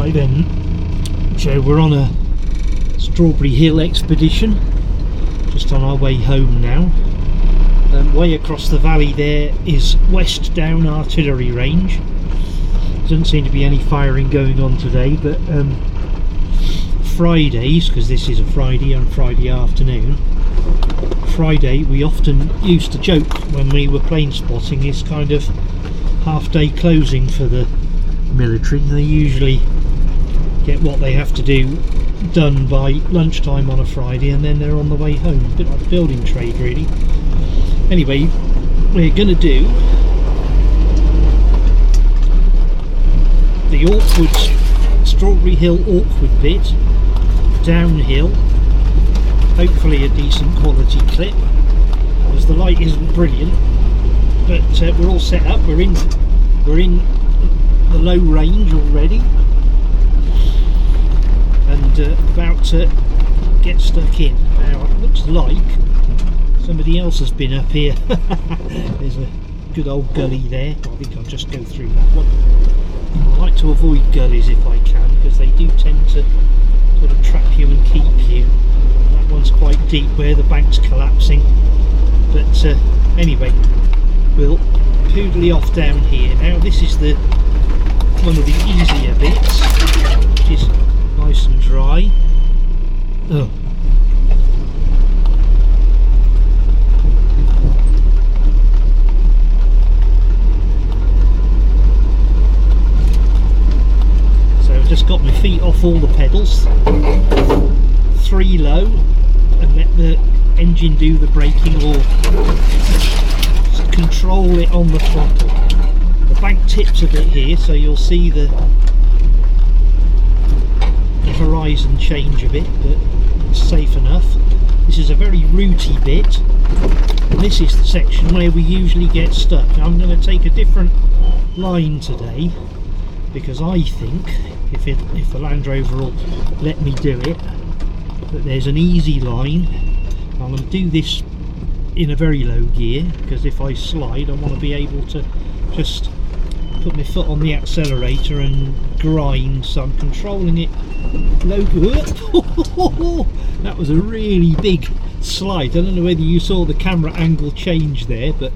Right then, so we're on a Strawberry Hill expedition, just on our way home now. Way across the valley there is West Down Artillery Range. Doesn't seem to be any firing going on today, but Fridays, because this is a Friday and Friday afternoon, Friday we often used to joke when we were plane spotting is kind of half-day closing for the military. They usually get what they have to do done by lunchtime on a Friday, and then they're on the way home. A bit like the building trade, really. Anyway, we're going to do the awkward Strawberry Hill awkward bit, downhill, hopefully a decent quality clip, as the light isn't brilliant, but we're all set up. We're in the low range already, and about to get stuck in. Now it looks like somebody else has been up here. There's a good old gully there. I think I'll just go through that one. I like to avoid gullies if I can, because they do tend to sort of trap you and keep you. That one's quite deep where the bank's collapsing, but anyway, we'll poodly off down here. Now this is one of the easier bits, which is nice and dry. Oh. So I've just got my feet off all the pedals, 3 low, and let the engine do the braking, or just control it on the throttle. The bank tips a bit here, so you'll see the horizon change a bit, but it's safe enough. This is a very rooty bit, and this is the section where we usually get stuck. Now, I'm going to take a different line today, because I think if the Land Rover will let me do it, that there's an easy line. I'm going to do this in a very low gear, because if I slide I want to be able to just put my foot on the accelerator and grind, so I'm controlling it low. That was a really big slide. I don't know whether you saw the camera angle change there, but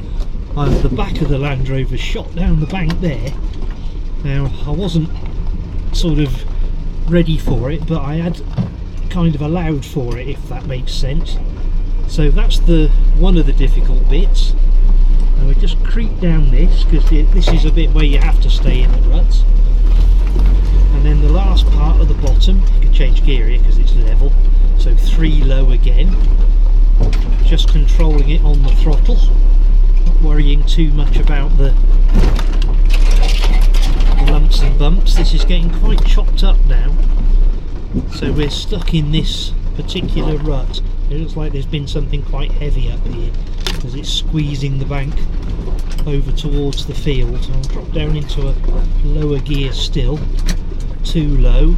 the back of the Land Rover shot down the bank there. Now I wasn't sort of ready for it, but I had kind of allowed for it, if that makes sense. So that's one of the difficult bits. And we just creep down this, because this is a bit where you have to stay in the ruts. And then the last part of the bottom, you can change gear here because it's level, so 3 low again, just controlling it on the throttle, not worrying too much about the lumps and bumps. This is getting quite chopped up now, so we're stuck in this particular rut. It looks like there's been something quite heavy up here, because it's squeezing the bank over towards the field. I'll drop down into a lower gear still, 2 low,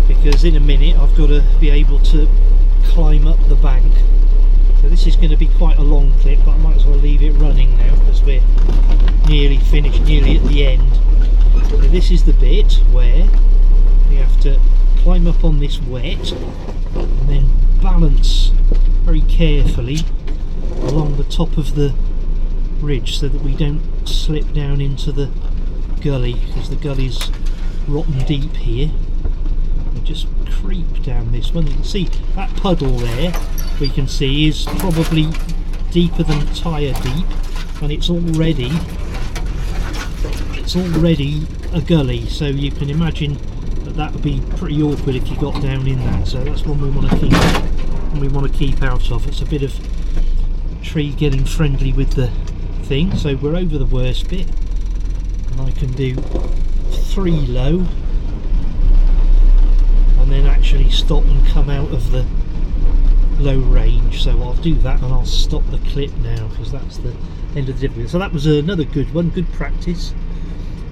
because in a minute I've got to be able to climb up the bank. So this is going to be quite a long clip, but I might as well leave it running now, because we're nearly finished, nearly at the end. So this is the bit where we have to climb up on this wet and then balance very carefully along the top of the ridge, so that we don't slip down into the gully, because the gully's rotten deep here. We just creep down this one. You can see that puddle there, we can see, is probably deeper than tyre deep, and it's already a gully, so you can imagine that would be pretty awkward if you got down in that. So that's one we want to keep out of. It's a bit of tree getting friendly with the thing. So we're over the worst bit, and I can do 3 low and then actually stop and come out of the low range. So I'll do that, and I'll stop the clip now, because that's the end of the difficulty. So that was another good one, good practice,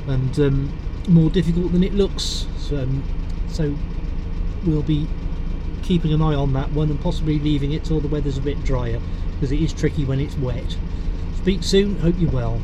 and more difficult than it looks. So we'll be keeping an eye on that one, and possibly leaving it till the weather's a bit drier, because it is tricky when it's wet. Speak soon, hope you're well.